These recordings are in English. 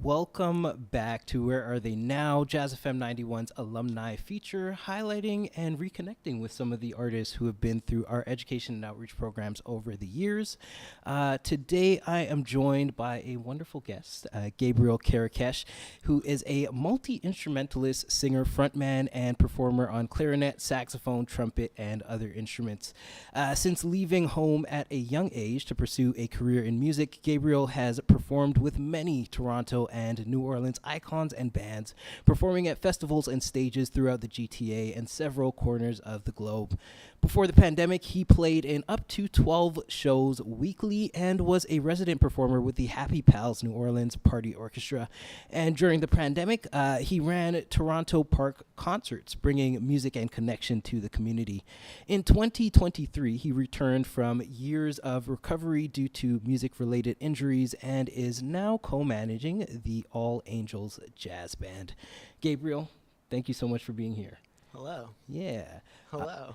welcome back to Where Are They Now? Jazz FM 91's alumni feature, highlighting and reconnecting with some of the artists who have been through our education and outreach programs over the years. Today, I am joined by a wonderful guest, Gabriel Kerekes, who is a multi-instrumentalist, singer, frontman, and performer on clarinet, saxophone, trumpet, and other instruments. Since leaving home at a young age to pursue a career in music, Gabriel has performed with many Toronto and New Orleans icons and bands, performing at festivals and stages throughout the GTA and several corners of the globe. Before the pandemic, he played in up to 12 shows weekly and was a resident performer with the Happy Pals New Orleans Party Orchestra. And during the pandemic, he ran Toronto Park concerts, bringing music and connection to the community. In 2023, he returned from years of recovery due to music-related injuries and is now co-managing the All Angels Jazz Band. Gabriel, thank you so much for being here. Hello. Yeah. Hello.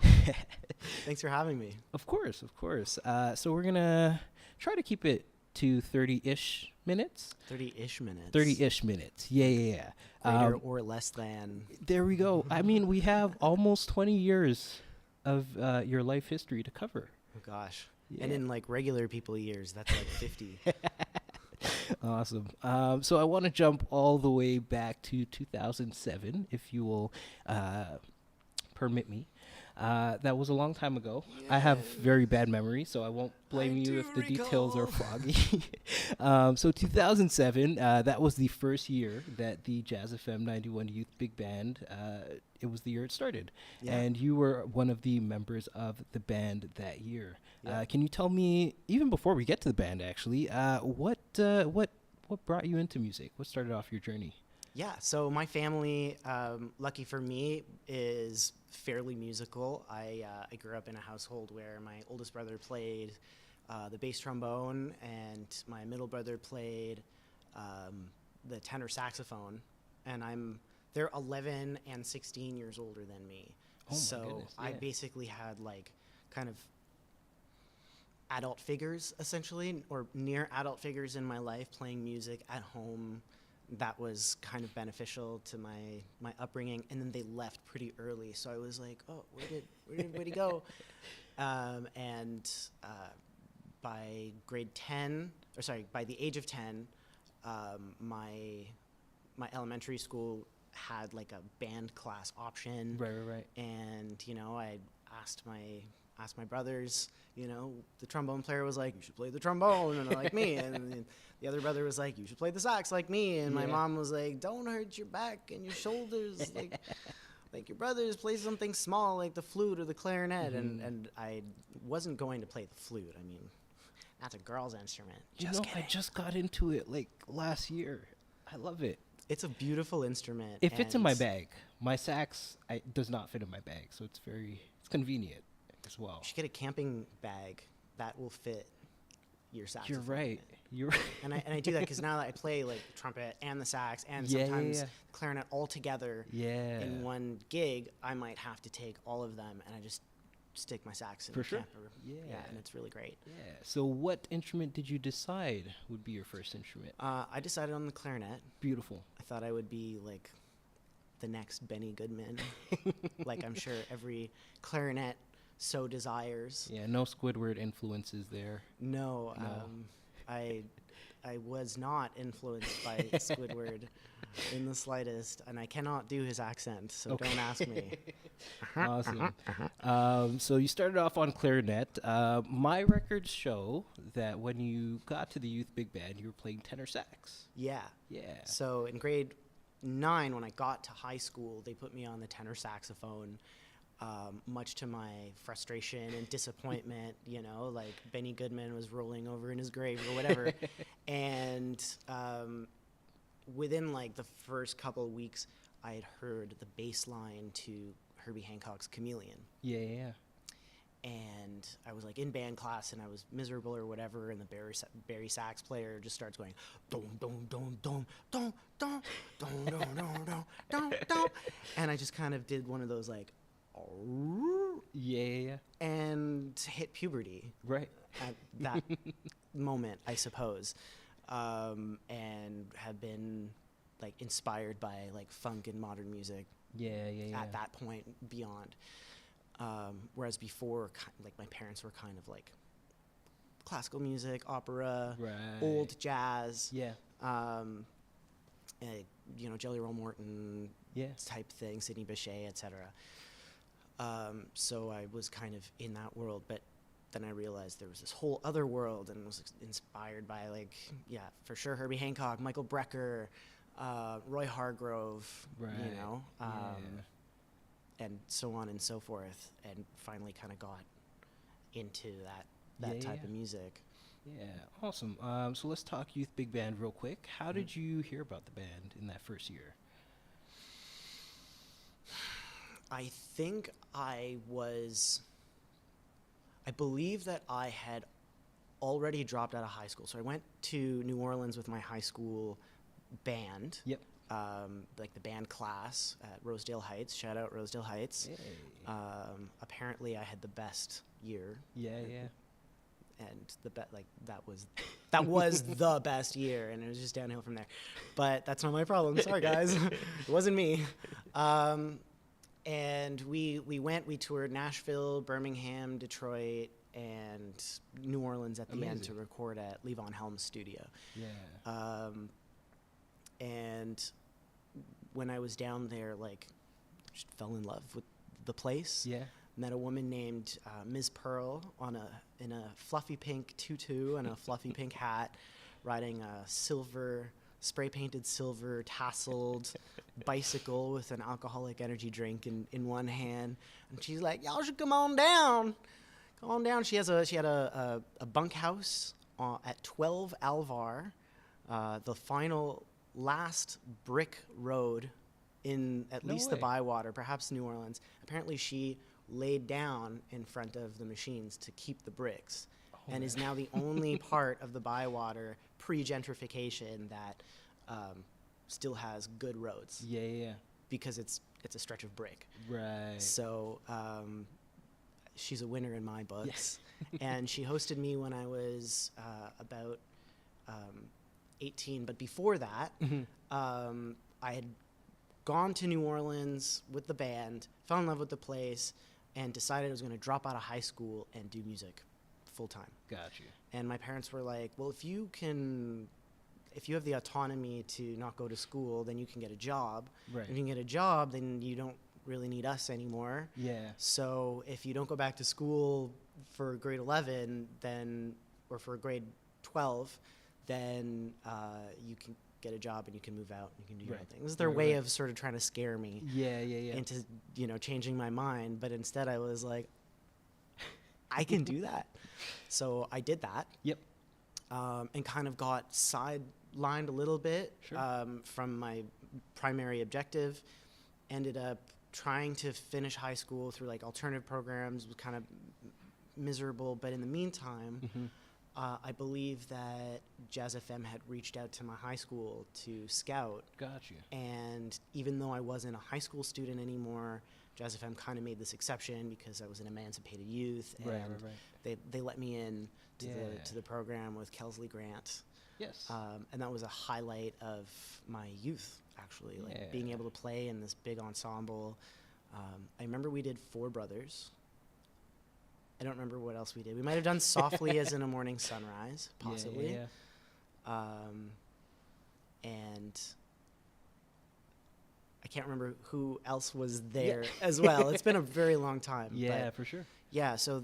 Thanks for having me. Of course, of course. So we're going to try to keep it to 30-ish minutes. 30-ish minutes. 30-ish minutes. Yeah. Greater or less than. There we go. I mean, we have almost 20 years of your life history to cover. Oh, gosh. Yeah. And in, like, regular people years, that's like 50. Awesome. So I want to jump all the way back to 2007, if you will permit me. That was a long time ago. Yeah. I have very bad memory, so I won't blame you if the details are foggy. So 2007, that was the first year that the Jazz FM 91 Youth Big Band, it was the year it started. Yeah. And you were one of the members of the band that year. Yeah. Can you tell me, even before we get to the band actually, what brought you into music? What started off your journey? Yeah, so my family, lucky for me, is fairly musical. I grew up in a household where my oldest brother played the bass trombone, and my middle brother played the tenor saxophone, and they're 11 and 16 years older than me. Oh, so my goodness, yeah. I basically had like kind of adult figures, essentially, or near adult figures in my life playing music at home. That was kind of beneficial to my upbringing, and then they left pretty early, so I was like, oh, where did everybody go? And by the age of 10, my elementary school had like a band class option. Right. And I asked my brothers, the trombone player was like, you should play the trombone, and like me, and the other brother was like, you should play the sax like me, and my mom was like, don't hurt your back and your shoulders, like your brothers, play something small like the flute or the clarinet. Mm-hmm. And I wasn't going to play the flute. I mean, that's a girl's instrument. I just got into it like last year. I love it. It's a beautiful instrument. It fits in my bag. My sax does not fit in my bag, so it's convenient as well. You should get a camping bag that will fit your saxophone. You're right. And I do that because now that I play like the trumpet and the sax and sometimes clarinet all together in one gig, I might have to take all of them, and I just stick my sax in the camper. Yeah, and it's really great. Yeah. So what instrument did you decide would be your first instrument? I decided on the clarinet. Beautiful. I thought I would be like the next Benny Goodman. Like I'm sure every clarinet so desires. Yeah, no Squidward influences there. No. I was not influenced by Squidward in the slightest, and I cannot do his accent, so don't ask me. Awesome. So you started off on clarinet. My records show that when you got to the youth big band, you were playing tenor sax. Yeah. So in grade 9, when I got to high school, they put me on the tenor saxophone. Much to my frustration and disappointment, like Benny Goodman was rolling over in his grave or whatever. And within like the first couple of weeks, I had heard the bass line to Herbie Hancock's Chameleon. Yeah. And I was like in band class, and I was miserable or whatever, and the Barry sax player just starts going dum dum dum dum dum dum dum dum dum dum dum, and I just kind of did one of those like and hit puberty right at that moment, I suppose. and have been like inspired by like funk and modern music Yeah, yeah. at that point beyond. Whereas before, like my parents were kind of like classical music, opera, Right. old jazz, Yeah. you know, Jelly Roll Morton Yeah. type thing, Sidney Bechet, etc. So I was kind of in that world, but then I realized there was this whole other world, and was inspired by like, yeah, for sure, Herbie Hancock, Michael Brecker, Roy Hargrove, Right. you know, Yeah. and so on and so forth, and finally kind of got into that Yeah, type yeah. of music. Yeah, awesome. So let's talk youth big band real quick. How did you hear about the band in that first year? I think I believe that I had already dropped out of high school. So I went to New Orleans with my high school band. Yep. Like the band class at Rosedale Heights. Shout out Rosedale Heights. Hey. Apparently I had the best year. Yeah, yeah. And that was the best year, and it was just downhill from there. But that's not my problem. Sorry, guys. It wasn't me. And we toured Nashville, Birmingham, Detroit, and New Orleans at the end Amazing. to record at Levon Helm's studio. Yeah. And when I was down there, like, just fell in love with the place. Yeah. Met a woman named Ms. Pearl in a fluffy pink tutu and a fluffy pink hat, riding a spray painted silver tasseled bicycle with an alcoholic energy drink in one hand, and she's like, "Y'all should come on down. Come on down." She had a bunkhouse at 12 Alvar, the last brick road in at No least the way. Bywater, perhaps New Orleans. Apparently, she laid down in front of the machines to keep the bricks, and is now the only part of the Bywater pre-gentrification that still has good roads, Yeah, yeah. because it's a stretch of brick. Right. So she's a winner in my books. And she hosted me when I was about 18. But before that, I had gone to New Orleans with the band, fell in love with the place, and decided I was going to drop out of high school and do music full time. Got you. And my parents were like, well, if you have the autonomy to not go to school, then you can get a job. Right. If you can get a job, then you don't really need us anymore. Yeah. So if you don't go back to school for grade 11, or for grade 12, then you can get a job and you can move out and you can do your own Right. thing. This is their Right, way right. of sort of trying to scare me Yeah, yeah, yeah. into, changing my mind. But instead I was like, I can do that. So I did that. Yep. And kind of got sidelined a little bit from my primary objective. Ended up trying to finish high school through like alternative programs. Was kind of miserable. But in the meantime, I believe that Jazz FM had reached out to my high school to scout. Got you. And even though I wasn't a high school student anymore, Jazz FM kind of made this exception because I was an emancipated youth, and Right. they let me in to Yeah. the program with Kelsley Grant. Yes. And that was a highlight of my youth, actually, like being able to play in this big ensemble. I remember we did Four Brothers. I don't remember what else we did. We might have done Softly as in a Morning Sunrise, possibly. Yeah. And I can't remember who else was there as well. It's been a very long time. Yeah, but for sure. yeah, so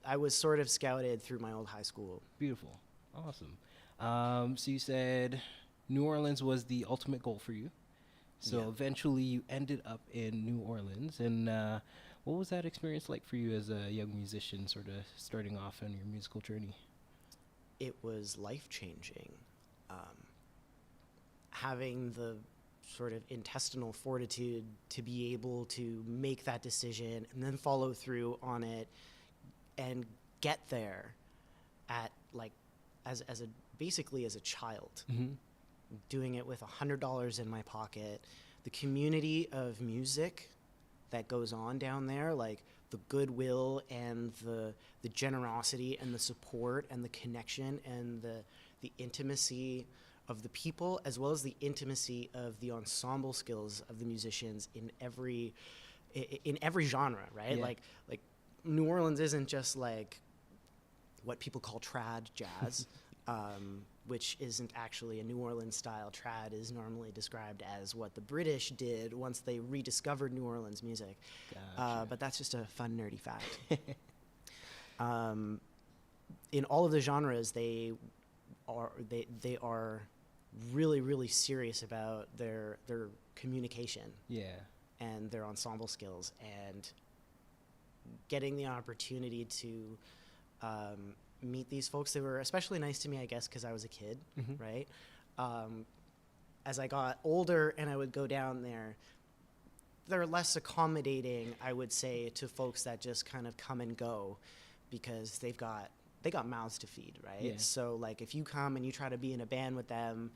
I was sort of scouted through my old high school. Beautiful. Awesome. So you said New Orleans was the ultimate goal for you. So Yeah. eventually you ended up in New Orleans. And what was that experience like for you as a young musician, sort of starting off on your musical journey? It was life-changing. Having the sort of intestinal fortitude to be able to make that decision and then follow through on it and get there at like basically as a child, doing it with $100 in my pocket. The community of music that goes on down there, like the goodwill and the generosity and the support and the connection and the the intimacy of the people, as well as the intimacy of the ensemble skills of the musicians in every genre, right? Yeah. Like New Orleans isn't just like what people call trad jazz, which isn't actually a New Orleans style. Trad is normally described as what the British did once they rediscovered New Orleans music. Gotcha. But that's just a fun, nerdy fact. In all of the genres, they are really, really serious about their communication Yeah. and their ensemble skills, and getting the opportunity to meet these folks. They were especially nice to me, I guess, because I was a kid, Mm-hmm. right? As I got older and I would go down there, they're less accommodating, I would say, to folks that just kind of come and go, because they got mouths to feed, right? Yeah. So like if you come and you try to be in a band with them,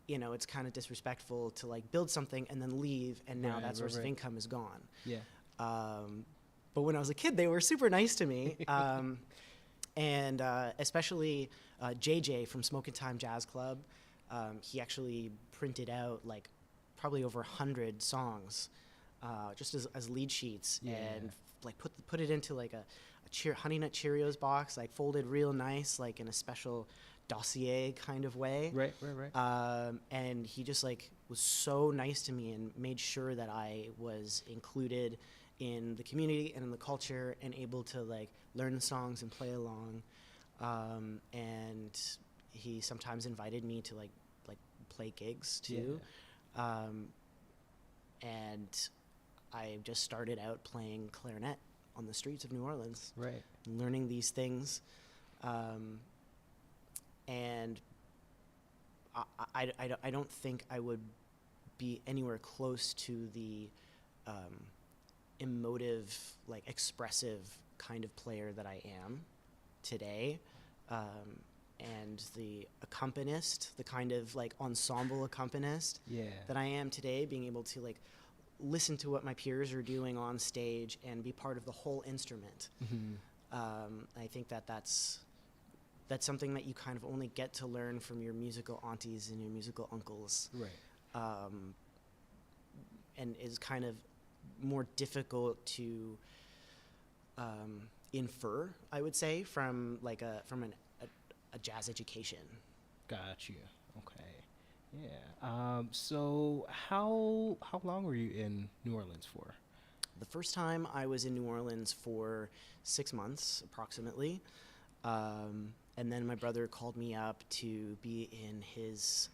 you know, it's kind of disrespectful to like build something and then leave, and now that source of income is gone. Yeah. But when I was a kid, they were super nice to me. And especially JJ from Smokin' Time Jazz Club, he actually printed out like probably over 100 songs just as lead sheets, Yeah. and like put it into like a Honey Nut Cheerios box, like folded real nice, like in a special dossier kind of way. Right. And he just like was so nice to me and made sure that I was included in the community and in the culture and able to like learn the songs and play along. And he sometimes invited me to like play gigs too. Yeah. And I just started out playing clarinet on the streets of New Orleans, Right. learning these things. And I don't think I would be anywhere close to the emotive, like expressive kind of player that I am today. And the accompanist, the kind of like ensemble accompanist Yeah. that I am today, being able to like listen to what my peers are doing on stage and be part of the whole instrument. Mm-hmm. I think that's something that you kind of only get to learn from your musical aunties and your musical uncles. Right. And is kind of more difficult to infer, I would say, from like a jazz education. Got you. Okay. Yeah. So how long were you in New Orleans for? The first time I was in New Orleans for 6 months, approximately. And then my brother called me up to be in his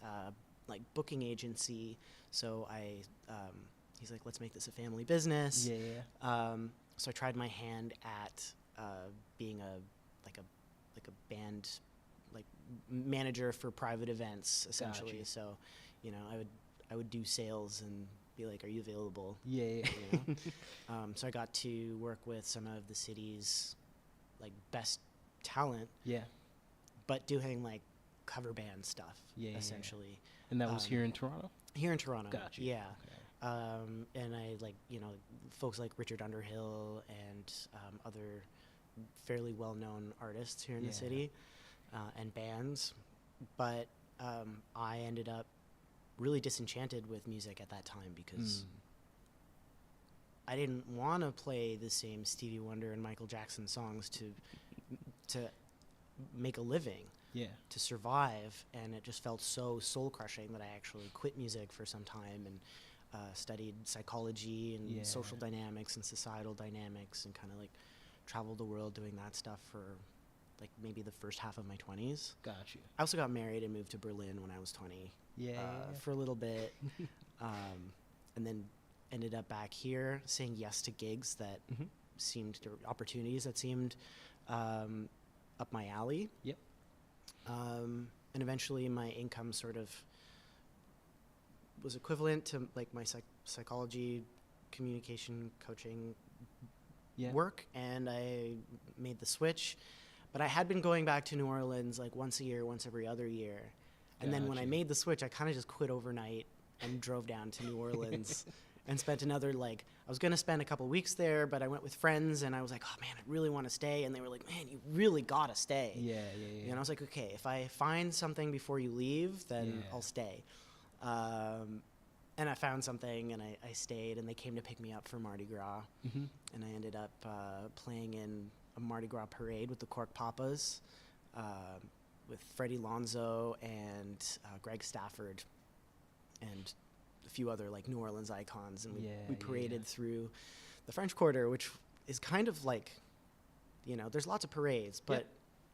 like booking agency. So he's like, let's make this a family business. Yeah. So I tried my hand at being a band like manager for private events, essentially. Gotcha. So, you know, I would do sales and be like, "Are you available?" Yeah. You know? So I got to work with some of the city's like best talent, Yeah. but doing like cover band stuff, Yeah. essentially. And that was here in Toronto? Here in Toronto. Gotcha. Yeah. Okay. And I like, you know, folks like Richard Underhill and other fairly well-known artists here in Yeah. the city and bands. But I ended up really disenchanted with music at that time because I didn't want to play the same Stevie Wonder and Michael Jackson songs to make a living, Yeah. to survive, and it just felt so soul-crushing that I actually quit music for some time and studied psychology and Yeah. social dynamics and societal dynamics, and kind of like traveled the world doing that stuff for like maybe the first half of my 20s. Got you. I also got married and moved to Berlin when I was 20 Yeah. for a little bit, and then ended up back here saying yes to gigs that seemed opportunities that seemed up my alley. Yep. And eventually my income sort of was equivalent to like my psychology, communication, coaching Yeah. work, and I made the switch. But I had been going back to New Orleans like once a year, once every other year. And then when I Gotcha. made the switch, I kind of just quit overnight and drove down to New Orleans and spent another, like, I was going to spend a couple weeks there, but I went with friends, and I was like, oh, man, I really want to stay. And they were like, man, you really got to stay. Yeah. And I was like, okay, if I find something before you leave, then I'll stay. And I found something, and I stayed, and they came to pick me up for Mardi Gras. And I ended up playing in a Mardi Gras parade with the Cork Papas, with Freddie Lonzo and Greg Stafford, and a few other like New Orleans icons, and we paraded through the French Quarter, which is kind of like, there's lots of parades, but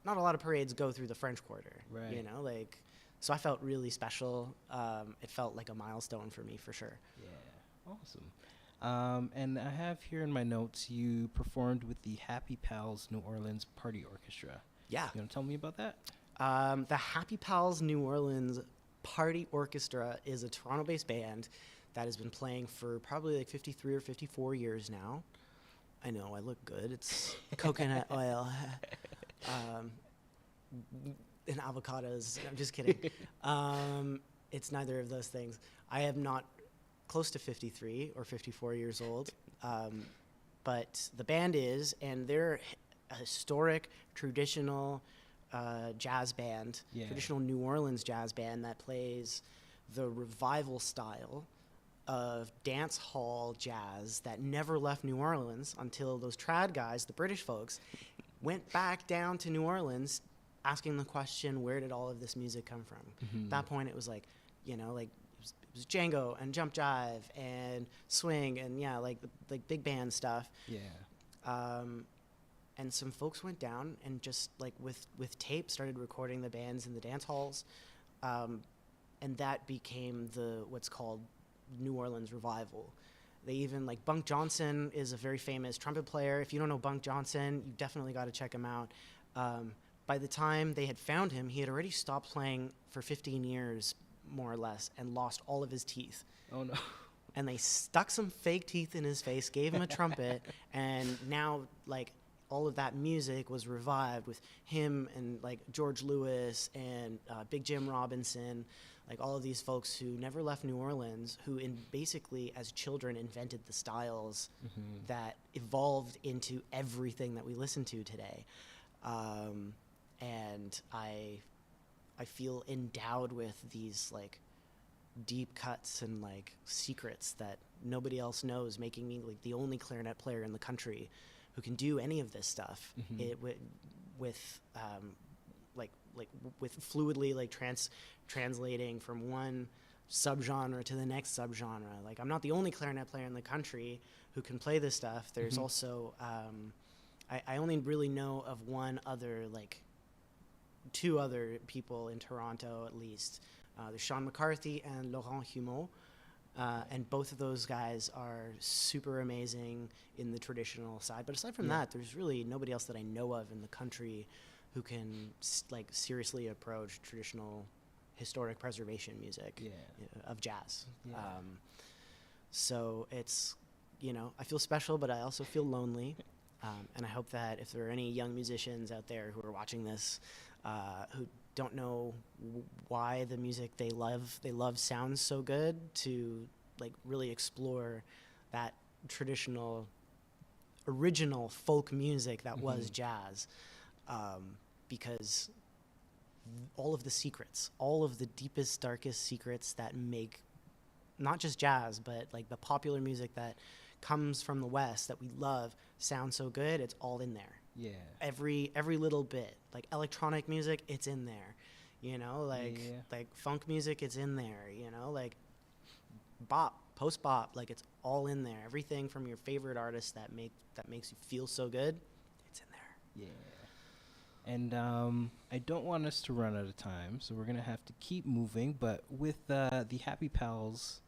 not a lot of parades go through the French Quarter, right? Like, so I felt really special. It felt like a milestone for me, for sure. Yeah, awesome. And I have here in my notes, you performed with the Happy Pals New Orleans Party Orchestra. Yeah. You want to tell me about that? The Happy Pals New Orleans Party Orchestra is a Toronto-based band that has been playing for probably like 53 or 54 years now. I know, I look good. It's coconut oil and avocados. I'm just kidding. It's neither of those things. I am not close to 53 or 54 years old, but the band is, and they're a historic, traditional jazz band, traditional New Orleans jazz band that plays the revival style of dance hall jazz that never left New Orleans until those trad guys, the British folks, went back down to New Orleans asking the question, where did all of this music come from? At that point, it was like, like it was Django and jump jive and swing and like big band stuff. And some folks went down and just like with tape started recording the bands in the dance halls, and that became what's called New Orleans Revival. They even, like, Bunk Johnson is a very famous trumpet player. If you don't know Bunk Johnson, you definitely got to check him out. By the time they had found him, he had already stopped playing for 15 years, more or less, and lost all of his teeth. Oh, no. And they stuck some fake teeth in his face, gave him a trumpet, and now, like, all of that music was revived with him and, like, George Lewis and Big Jim Robinson, like all of these folks who never left New Orleans, who basically as children invented the styles that evolved into everything that we listen to today. And I feel endowed with these like deep cuts and like secrets that nobody else knows, making me like the only clarinet player in the country who can do any of this stuff with fluidly like translating from one subgenre to the next subgenre. Like, I'm not the only clarinet player in the country who can play this stuff. There's also I only really know of two other people in Toronto at least. There's Sean McCarthy and Laurent Humeau. And both of those guys are super amazing in the traditional side. But aside from that, there's really nobody else that I know of in the country who can like seriously approach traditional historic preservation music of jazz. So it's, I feel special, but I also feel lonely. And I hope that if there are any young musicians out there who are watching this, who don't know why the music they love sounds so good, to like really explore that traditional original folk music that was jazz, because all of the secrets, all of the deepest, darkest secrets that make not just jazz but like the popular music that comes from the West that we love sounds so good, it's all in there. Every little bit, like electronic music, it's in there, like funk music, it's in there, like bop, post bop, like it's all in there. Everything from your favorite artist that makes you feel so good, it's in there. And I don't want us to run out of time, so we're gonna have to keep moving. But with the Happy Pals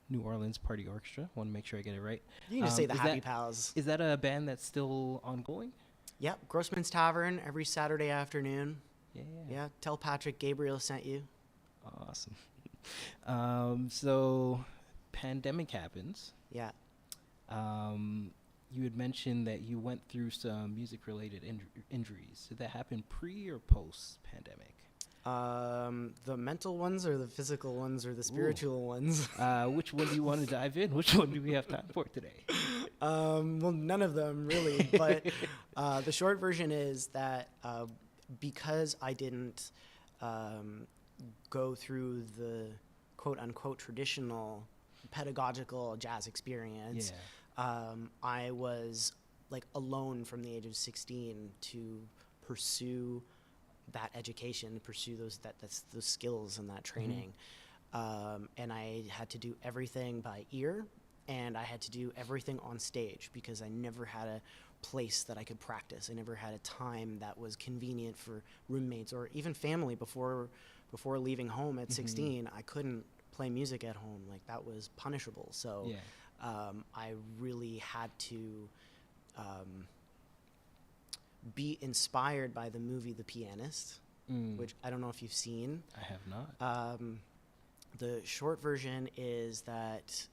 New Orleans Party Orchestra, want to make sure I get it right. You can just say the Happy Pals. Is that a band that's still ongoing? Yep, Grossman's Tavern every Saturday afternoon. Yeah. Tell Patrick Gabriel sent you. Awesome. So, pandemic happens. Yeah. You had mentioned that you went through some music-related injuries. Did that happen pre or post-pandemic? The mental ones or the physical ones or the spiritual ones? Which one do you want to dive in? Which one do we have time for today? Well, none of them really, but the short version is that because I didn't go through the quote-unquote traditional pedagogical jazz experience, I was like alone from the age of 16 to pursue that education, pursue those skills and that training. And I had to do everything by ear, and I had to do everything on stage because I never had a place that I could practice. I never had a time that was convenient for roommates or even family. Before leaving home at 16, I couldn't play music at home. Like, that was punishable. So I really had to be inspired by the movie The Pianist, which I don't know if you've seen. I have not. The short version is that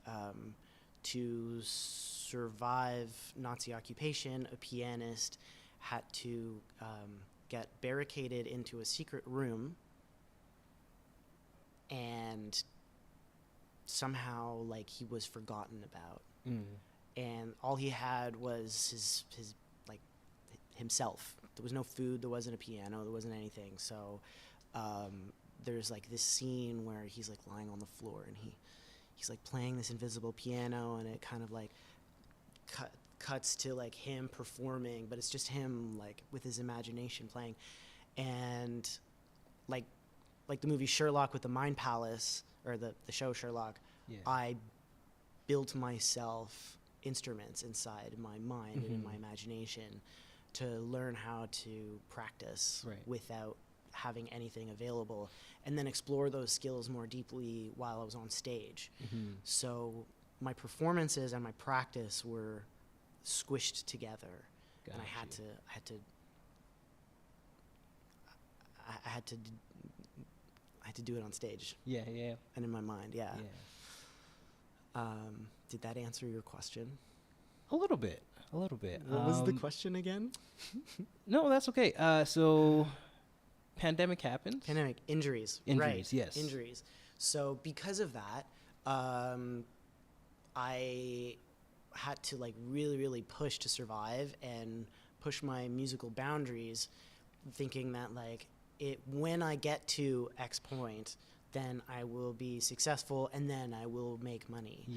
to survive Nazi occupation, a pianist had to get barricaded into a secret room, and somehow, like, he was forgotten about. And all he had was his like himself. There was no food, there wasn't a piano, there wasn't anything. So there's like this scene where he's like lying on the floor and he's like playing this invisible piano, and it kind of like cuts to like him performing, but it's just him like with his imagination playing. And like the movie Sherlock with the Mind Palace, or the show Sherlock, I built myself instruments inside my mind and in my imagination to learn how to practice without having anything available, and then explore those skills more deeply while I was on stage. So my performances and my practice were squished together. And I had to do it on stage. And in my mind. Did that answer your question? A little bit. What was the question again? No, that's okay. So pandemic happened. Injuries, right. Yes. Injuries. So because of that, I had to like really, really push to survive and push my musical boundaries, thinking that like when I get to X point, then I will be successful and then I will make money.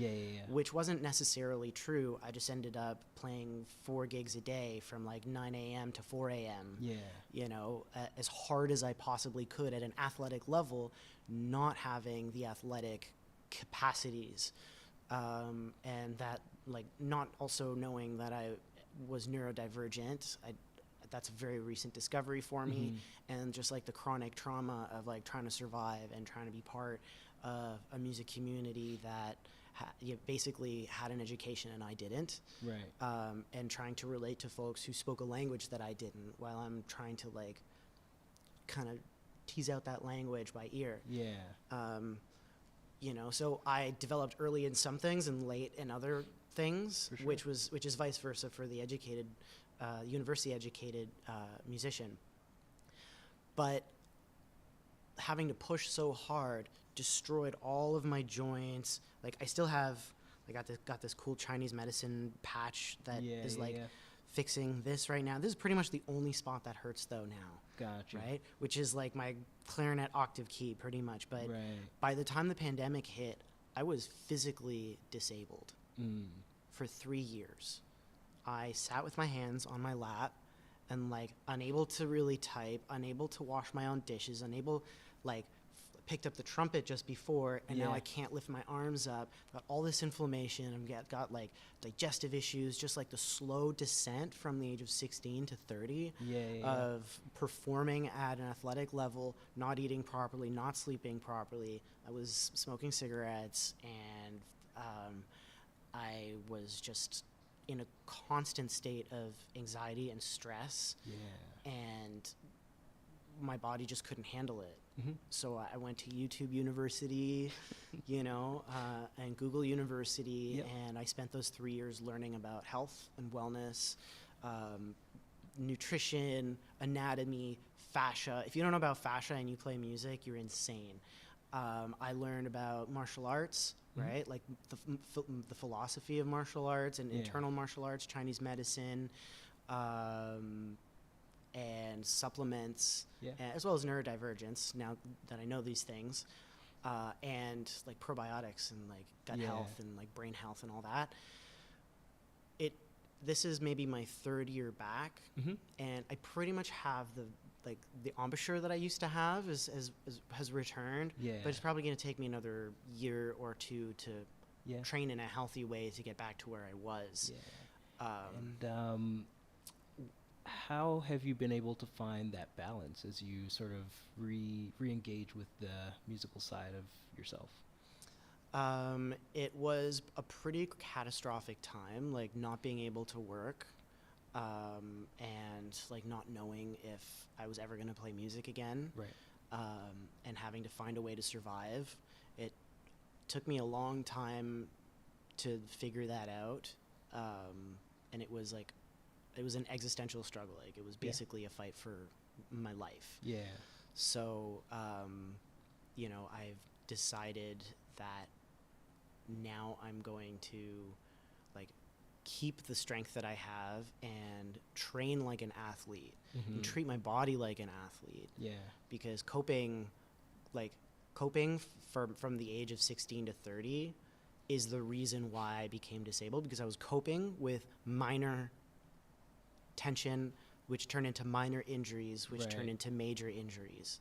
Which wasn't necessarily true. I just ended up playing 4 gigs a day from like 9 a.m. to 4 a.m. You know, as hard as I possibly could at an athletic level, not having the athletic capacities. And that, like, not also knowing that I was neurodivergent. That's a very recent discovery for me. And just like the chronic trauma of like trying to survive and trying to be part of a music community that basically had an education and I didn't. And trying to relate to folks who spoke a language that I didn't, while I'm trying to like kind of tease out that language by ear. You know, so I developed early in some things and late in other things, which is vice versa for the educated university-educated musician. But having to push so hard destroyed all of my joints. Like, I still have, I got this cool Chinese medicine patch that is fixing this right now. This is pretty much the only spot that hurts though now. Right? Which is like my clarinet octave key pretty much. But by the time the pandemic hit, I was physically disabled for 3 years. I sat with my hands on my lap and like unable to really type, unable to wash my own dishes, picked up the trumpet just before, and now I can't lift my arms up. Got all this inflammation. I've got like digestive issues, just like the slow descent from the age of 16 to 30 of performing at an athletic level, not eating properly, not sleeping properly. I was smoking cigarettes, and I was just in a constant state of anxiety and stress, and my body just couldn't handle it. So I went to YouTube University, and Google University, and I spent those 3 years learning about health and wellness, nutrition, anatomy, fascia. If you don't know about fascia and you play music, you're insane. I learned about martial arts, right? Like the philosophy of martial arts and internal martial arts, Chinese medicine, and supplements, as well as neurodivergence, now that I know these things, and like probiotics and like gut health and like brain health and all that. This is maybe my third year back, and I pretty much have the embouchure that I used to have has returned, but it's probably going to take me another year or two to train in a healthy way to get back to where I was. And how have you been able to find that balance as you sort of re-engage with the musical side of yourself? It was a pretty catastrophic time, like not being able to work, and like not knowing if I was ever going to play music again, and having to find a way to survive. It took me a long time to figure that out, and it was an existential struggle. Like it was basically a fight for my life. So, I've decided that now I'm going to like keep the strength that I have and train like an athlete and treat my body like an athlete. Because coping from the age of 16 to 30 is the reason why I became disabled, because I was coping with minor tension, which turned into minor injuries, which turned into major injuries.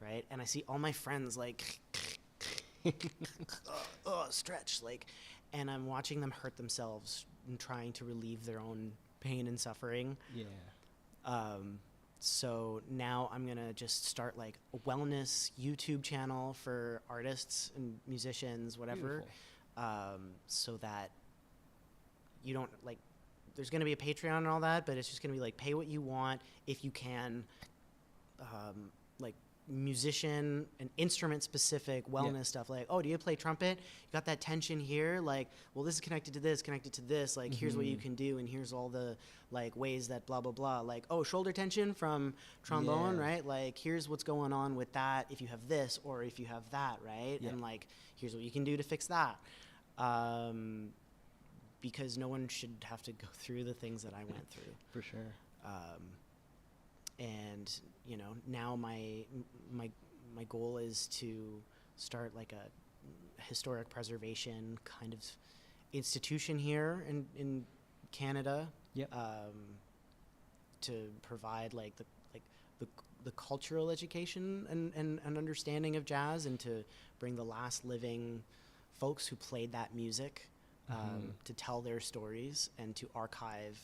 Right? And I see all my friends like stretch, like, and I'm watching them hurt themselves and trying to relieve their own pain and suffering. So now I'm gonna just start like a wellness YouTube channel for artists and musicians, whatever, so that you don't like. There's gonna be a Patreon and all that, but it's just gonna be like pay what you want if you can, like musician and instrument specific wellness stuff, like, oh, do you play trumpet? You got that tension here, like, well, this is connected to this, like here's what you can do, and here's all the like ways that blah blah blah, like, oh, shoulder tension from trombone, right? Like here's what's going on with that if you have this or if you have that, right? And like here's what you can do to fix that, because no one should have to go through the things that I went through. For sure. And now my goal is to start like a historic preservation kind of institution here in Canada, to provide like the cultural education and understanding of jazz, and to bring the last living folks who played that music to tell their stories, and to archive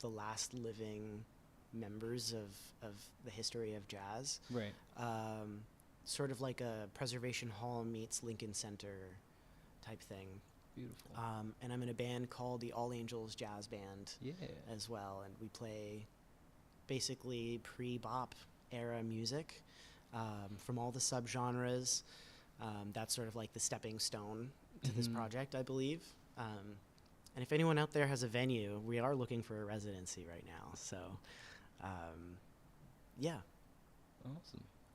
the last living members of the history of jazz. Sort of like a preservation hall meets Lincoln Center type thing. Beautiful. And I'm in a band called the All Angels Jazz Band as well, and we play basically pre-bop era music from all the subgenres. That's sort of like the stepping stone to this project, I believe. And if anyone out there has a venue, we are looking for a residency right now. So,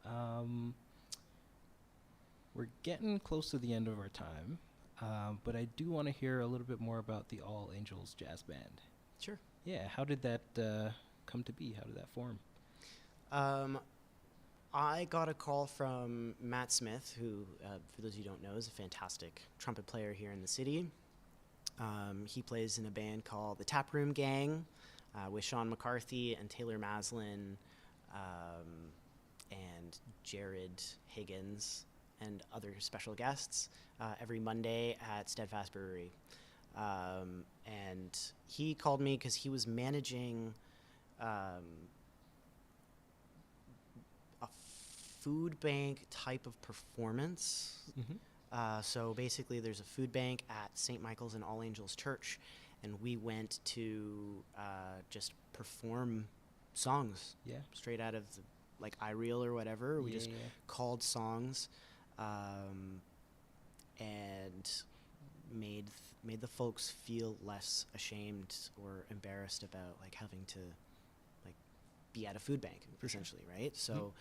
Awesome. We're getting close to the end of our time, but I do want to hear a little bit more about the All Angels Jazz Band. Sure. Yeah, how did that come to be? How did that form? I got a call from Matt Smith, who, for those of you who don't know, is a fantastic trumpet player here in the city. He plays in a band called the Taproom Gang with Sean McCarthy and Taylor Maslin and Jared Higgins and other special guests every Monday at Steadfast Brewery. And he called me because he was managing a food bank type of performance. So basically there's a food bank at St. Michael's and All Angels Church, and we went to just perform songs straight out of the, like, iReel or whatever. We just called songs and made the folks feel less ashamed or embarrassed about like having to like be at a food bank, essentially, right? So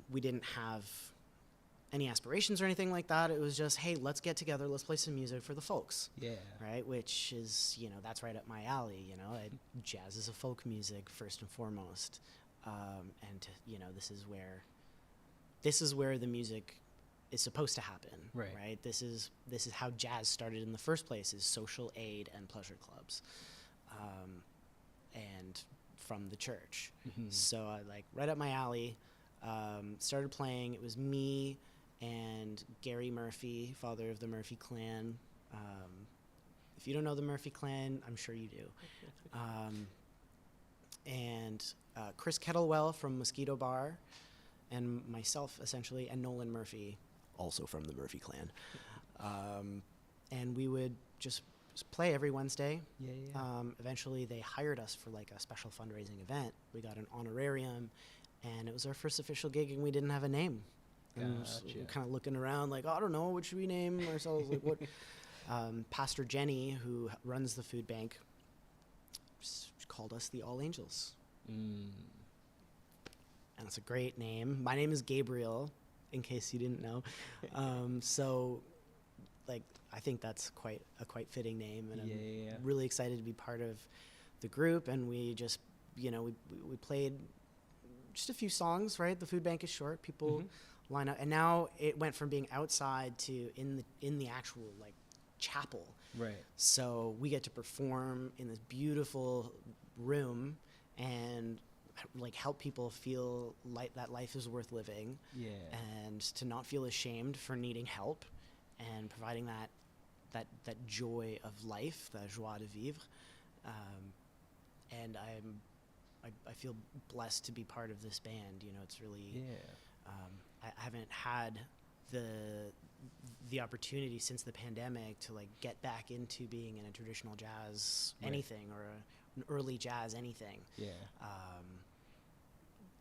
we didn't have any aspirations or anything like that. It was just, hey, let's get together, let's play some music for the folks. Yeah. Right, which is, that's right up my alley. Jazz is a folk music first and foremost, and this is where the music is supposed to happen. Right. This is how jazz started in the first place, is social aid and pleasure clubs, and from the church. So right up my alley. Started playing. It was me and Gary Murphy, father of the Murphy clan. If you don't know the Murphy clan, I'm sure you do. And Chris Kettlewell from Mosquito Bar, and myself, essentially, and Nolan Murphy, also from the Murphy clan. And we would just play every Wednesday. Eventually, they hired us for a special fundraising event. We got an honorarium, and it was our first official gig, and we didn't have a name. And we were kind of looking around I don't know, what should we name ourselves? What? Pastor Jenny, who runs the food bank, called us the All Angels. And it's a great name. My name is Gabriel, in case you didn't know. So I think that's quite fitting name, and I'm really excited to be part of the group. And we just, we played just a few songs, right? The food bank is short. People line up, and now it went from being outside to in the actual chapel. Right. So we get to perform in this beautiful room and help people feel that life is worth living. Yeah. And to not feel ashamed for needing help, and providing that joy of life, the joie de vivre. And I feel blessed to be part of this band. It's really, I haven't had the opportunity since the pandemic to get back into being in a traditional jazz anything, or an early jazz anything.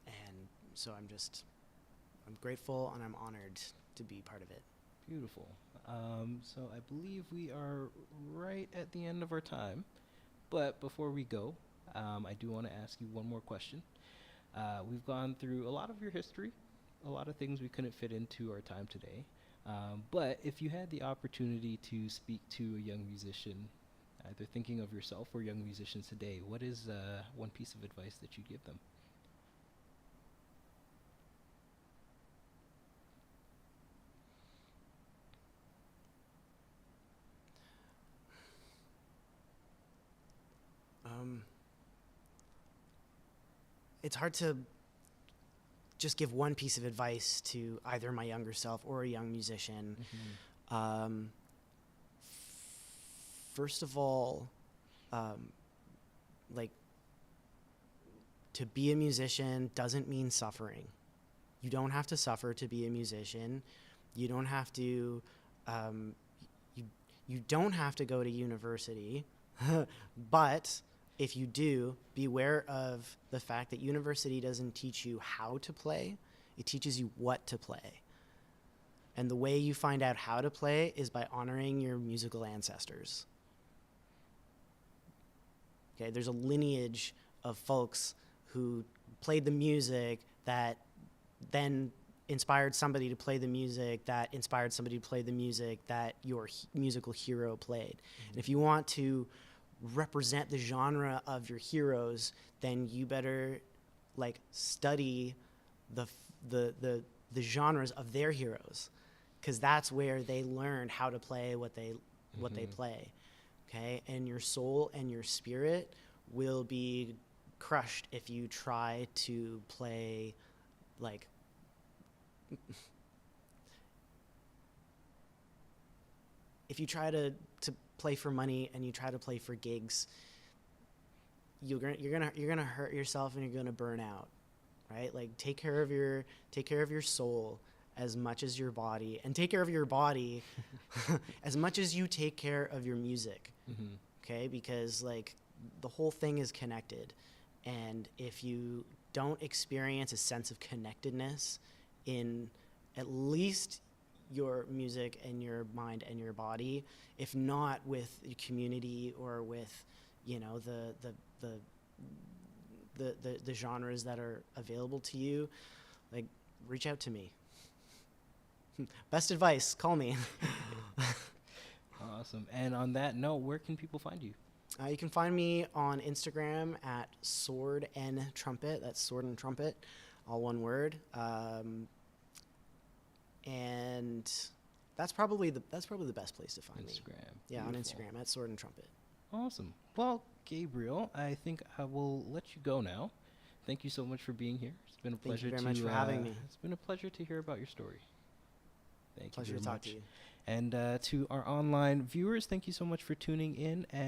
And so I'm grateful, and I'm honored to be part of it. Beautiful. So I believe we are right at the end of our time, but before we go, I do want to ask you one more question. We've gone through a lot of your history, a lot of things we couldn't fit into our time today. But if you had the opportunity to speak to a young musician, either thinking of yourself or young musicians today, what is one piece of advice that you'd give them? It's hard to just give one piece of advice to either my younger self or a young musician. First of all, to be a musician doesn't mean suffering. You don't have to suffer to be a musician. You don't have to, you don't have to go to university, but if you do, beware of the fact that university doesn't teach you how to play, it teaches you what to play. And the way you find out how to play is by honoring your musical ancestors. Okay, there's a lineage of folks who played the music that then inspired somebody to play the music that inspired somebody to play the music that your musical hero played. And if you want to represent the genre of your heroes, then you better study the genres of their heroes, because that's where they learned how to play what they play. Okay, and your soul and your spirit will be crushed if you try to play if you try to play for money and you try to play for gigs, you're gonna hurt yourself and you're gonna burn out, right? Take care of your soul as much as your body, and take care of your body as much as you take care of your music. Okay, because the whole thing is connected, and if you don't experience a sense of connectedness in at least your music and your mind and your body, if not with your community or with the the genres that are available to you, like, reach out to me. Best advice, call me. Awesome. And on that note, where can people find you? You can find me on Instagram at Sword and Trumpet. That's Sword and Trumpet, all one word. And that's probably the best place to find me. Instagram. Yeah, on Beautiful. Instagram at Sword and Trumpet. Awesome. Well, Gabriel, I think I will let you go now. Thank you so much for being here. It's been a Thank pleasure you very much for having me. It's been a pleasure to hear about your story. Thank Pleasure you to very talk much. to you. And to our online viewers, thank you so much for tuning in. And